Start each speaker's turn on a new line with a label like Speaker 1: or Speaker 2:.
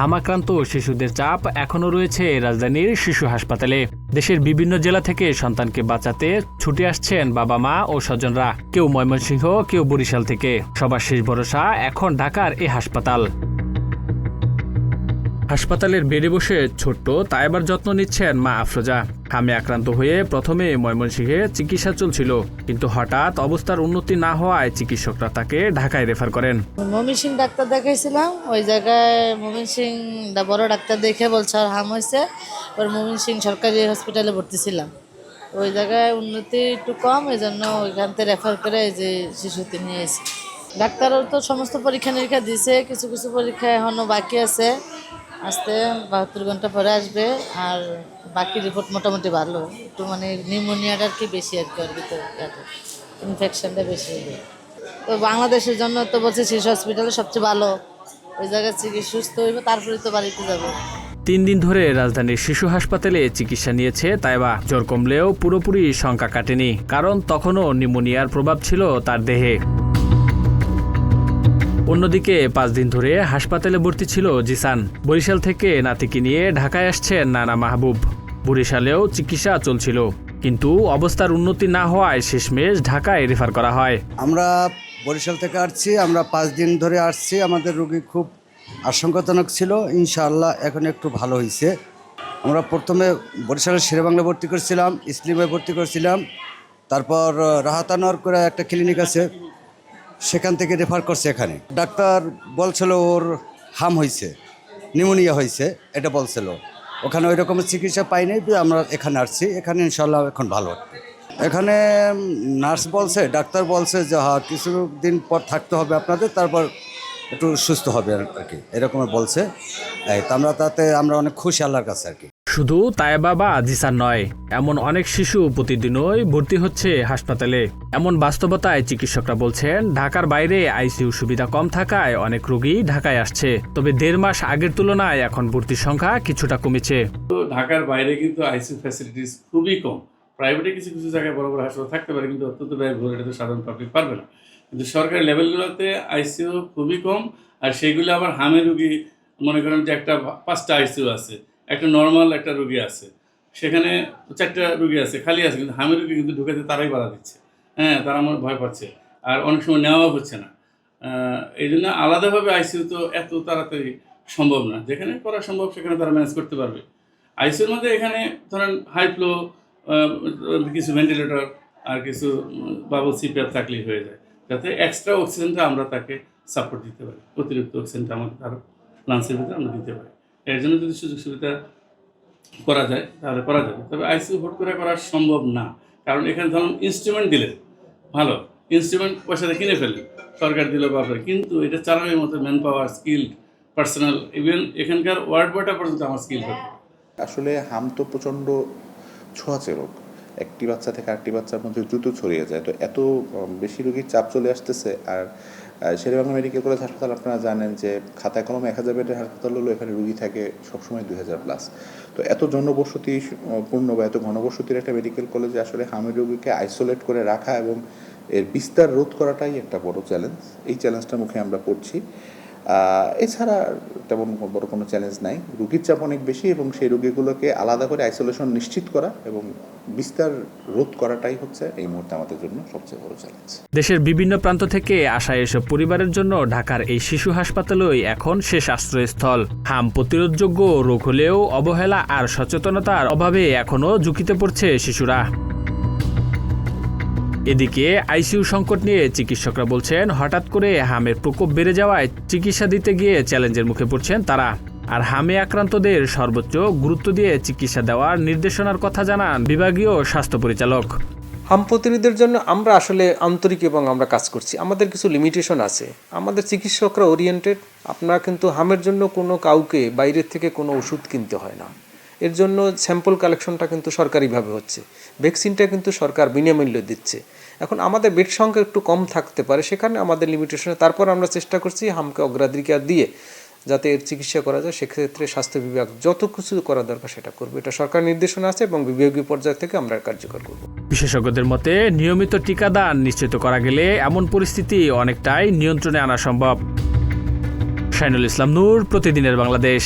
Speaker 1: হামাক্রান্ত শিশুদের চাপ এখনও রয়েছে রাজধানীর শিশু হাসপাতালে। দেশের বিভিন্ন জেলা থেকে সন্তানকে বাঁচাতে ছুটে আসছেন বাবা মা ও স্বজনরা। কেউ ময়মনসিংহ, কেউ বরিশাল থেকে। সবার শেষ ভরসা এখন ঢাকার এ হাসপাতাল। হাসপাতালের বেডে বসে ছোট্ট তাইবার যত্ন নিচ্ছেন মা আফরোজা। হামে আক্রান্ত হয়ে প্রথমে ময়মনসিংহে চিকিৎসা চলছিল, কিন্তু হঠাৎ অবস্থার উন্নতি না হওয়ায় চিকিৎসকরা তাকে ঢাকায় রেফার করেন।
Speaker 2: ময়মনসিংহ ডাক্তার দেখাইছিলাম, ওই জায়গায় ময়মনসিংহ বড় ডাক্তার দেখে বলছে আর হাম হয়েছে। ওর ময়মনসিংহ সরকারি হসপিটালে ভর্তি ছিলাম, ওই জায়গায় উন্নতি একটু কম, এই জন্য ওইখান থেকে রেফার করে যে শিশুতে নিয়ে এসে ডাক্তারও তো সমস্ত পরীক্ষা নিরীক্ষা দিছে, কিছু কিছু পরীক্ষা এখনও বাকি আছে, আসতে 72 ঘন্টা পরে আসবে। আর বাকি রিপোর্ট মোটামুটি ভালো, একটু মানে নিউমোনিয়াটা আর কি বেশি আর কি, ওর ভিতরে ইনফেকশনটা বেশি হবে। তো বাংলাদেশের জন্য তো বলছে শিশু হসপিটালে সবচেয়ে ভালো, ওই জায়গায় চিকিৎসা সুস্থ হইব, তারপরে তো বাড়িতে যাবো।
Speaker 1: 3 দিন ধরে রাজধানীর শিশু হাসপাতালে চিকিৎসা নিয়েছে তাইবা। জ্বর কমলেও পুরোপুরি শঙ্কা কাটেনি, কারণ তখনও নিউমোনিয়ার প্রভাব ছিল তার দেহে। অন্যদিকে 5 দিন ধরে হাসপাতালে ভর্তি ছিল জিসান। বরিশাল থেকে নাতিকে নিয়ে ঢাকায় আসছেন নানা মাহবুব। বরিশালেও চিকিৎসা চলছিল, কিন্তু অবস্থার উন্নতি না হওয়ায় শেষমেশ ঢাকায় রেফার করা হয়।
Speaker 3: আমরা বরিশাল থেকে আসছি, আমরা 5 দিন ধরে আসছি। আমাদের রোগী খুব আশঙ্কাজনক ছিল, ইনশাআল্লাহ এখন একটু ভালো হয়েছে। আমরা প্রথমে বরিশালের শেরেবাংলা ভর্তি করছিলাম, ইসলিমে ভর্তি করছিলাম, তারপর রাহাতানোর করে একটা ক্লিনিক আছে, সেখান থেকে রেফার করছে এখানে। ডাক্তার বলছিল ওর হাম হয়েছে, নিউমোনিয়া হয়েছে, এটা বলছিল। ওখানে ওই রকমের চিকিৎসা পাইনি, আমরা এখানে আসছি। এখানে ইনশাআল্লাহ এখন ভালো। এখানে নার্স বলছে, ডাক্তার বলছে যে হ্যাঁ কিছুদিন পর থাকতে হবে আপনাদের, তারপর একটু সুস্থ হবে আর কি, এরকম বলছে। আমরা অনেক খুশি আল্লাহর কাছে আর কি।
Speaker 1: শুধু তাইবা বা জিসান নয়, এমন অনেক শিশু প্রতিদিনই ভর্তি হচ্ছে হাসপাতালে। এমন বাস্তবতায় চিকিৎসকরা বলছেন ঢাকার বাইরে আইসিইউ সুবিধা কম থাকায় অনেক রোগী ঢাকায় আসছে। তবে 1.5 মাস আগের তুলনায় এখন ভর্তির সংখ্যা কিছুটা কমেছে।
Speaker 4: তো ঢাকার বাইরে কিন্তু আইসিইউ ফ্যাসিলিটিস খুবই কম। প্রাইভেটে কিছু কিছু জায়গায় বড় বড় হাসপাতাল থাকতে পারে, কিন্তু অত্যন্ত ব্যয়বহুল, এটা তো সাধারণ পাবলিক পারবে না। কিন্তু সরকারি লেভেলগুলোতে আইসিইউ খুবই কম। আর সেগুলো আবার হামের রুগী, মনে করেন যে একটা 5টা আইসিইউ আছে, একটা নর্মাল একটা রুগী আছে, সেখানে 4টা রুগী আছে, খালি আছে, কিন্তু হামের রুগী কিন্তু ঢুকাতে তারাই বাধা দিচ্ছে। হ্যাঁ, তারা আমার ভয় পাচ্ছে, আর অনেক সময় নেওয়াও হচ্ছে না। এই জন্য আলাদাভাবে আইসিইউ তো এত তাড়াতাড়ি সম্ভব না। যেখানে করা সম্ভব সেখানে তারা ম্যানেজ করতে পারবে। আইসিইউর মধ্যে এখানে ধরেন হাই ফ্লো, কিছু ভেন্টিলেটর আর কিছু বাবল সিপিআর থাকলেই হয়ে যায়, যাতে এক্সট্রা অক্সিজেনটা আমরা তাকে সাপোর্ট দিতে পারি, অতিরিক্ত অক্সিজেনটা আমাকে তার লাংসের ভিতরে আমরা দিতে পারি। এর জন্য যদি সুযোগ সুবিধা করা যায় তাহলে করা যাবে। তবে আইসিইউ ভোট করে করা সম্ভব না, কারণ এখানে ধরুন ইনস্ট্রুমেন্ট দিলে ভালো, ইনস্ট্রুমেন্ট পয়সাতে কিনে ফেললে সরকার দিল বাপরে, কিন্তু এটা চালানোর মতো man power, skilled personal, even এখানকার ওয়ার্ড বয়টা পর্যন্ত আমার স্কিল হবে।
Speaker 5: আসলে হাম তো প্রচণ্ড ছোঁয়াচে রোগ, একটি বাচ্চা থেকে আরেকটি বাচ্চার মধ্যে দ্রুত ছড়িয়ে যায়। তো এত বেশি রোগীর চাপ চলে আসতেছে। আর শেরেবাংলা মেডিকেল কলেজ হাসপাতাল আপনারা জানেন যে খাতায় কলমে 1000 বেডের হাসপাতাল হলো, এখানে রুগী থাকে সবসময় 2000+। তো এত জনবসতি পূর্ণ বা এত ঘনবসতির একটা মেডিকেল কলেজে আসলে হামের রোগীকে আইসোলেট করে রাখা এবং এর বিস্তার রোধ করাটাই একটা বড় চ্যালেঞ্জ। এই চ্যালেঞ্জটার মুখে আমরা পড়ছি। এছাড়া তেমন বড় কোনো চ্যালেঞ্জ নাই। রোগীর চাপ অনেক বেশি এবং সেই রোগীগুলোকে আলাদা করে আইসোলেশন নিশ্চিত করা এবং বিস্তার রোধ করাটাই হচ্ছে এই মুহূর্তে আমাদের জন্য সবচেয়ে বড় চ্যালেঞ্জ।
Speaker 1: দেশের বিভিন্ন প্রান্ত থেকে আসা এসব পরিবারের জন্য ঢাকার এই শিশু হাসপাতালই এখন শেষ আশ্রয়স্থল। হাম প্রতিরোধযোগ্য রোগ হলেও অবহেলা আর সচেতনতার অভাবে এখনও ঝুঁকিতে পড়ছে শিশুরা। এদিকে আইসিইউ সংকট নিয়ে চিকিৎসকরা বলছেন হঠাৎ করে হামের প্রকোপ বেড়ে যাওয়ায় চিকিৎসা দিতে গিয়ে চ্যালেঞ্জের মুখে পড়ছেন তারা। আর হামে আক্রান্তদের সর্বোচ্চ গুরুত্ব দিয়ে চিকিৎসা দেওয়ার নির্দেশনার কথা জানান বিভাগীয় স্বাস্থ্য পরিচালক।
Speaker 6: হাম প্রতিরোধের জন্য আমরা আসলে আন্তরিক এবং আমরা কাজ করছি। আমাদের কিছু লিমিটেশন আছে, আমাদের চিকিৎসকরা ওরিয়েন্টেড। আপনারা কিন্তু হামের জন্য কোনো কাউকে বাইরের থেকে কোনো ওষুধ কিনতে হয় না। এর জন্য স্যাম্পল কালেকশনটা কিন্তু সরকারিভাবে হচ্ছে, ভ্যাকসিনটা কিন্তু সরকার বিনামূল্য দিচ্ছে। এখন আমাদের বেড সংখ্যা একটু কম থাকতে পারে, সেখানে আমাদের লিমিটেশনে তারপর আমরা চেষ্টা করছি হামকে অগ্রাধিকার দিয়ে যাতে এর চিকিৎসা করা যায়। সেক্ষেত্রে স্বাস্থ্য বিভাগ যত কিছু করা দরকার সেটা করবে, এটা সরকার নির্দেশনা আছে এবং বিভাগীয় পর্যায় থেকে আমরা কার্যকর করব।
Speaker 1: বিশেষজ্ঞদের মতে নিয়মিত টিকাদান নিশ্চিত করা গেলে এমন পরিস্থিতি অনেকটাই নিয়ন্ত্রণে আনা সম্ভব। শাইনুল ইসলাম নূর, প্রতিদিনের বাংলাদেশ।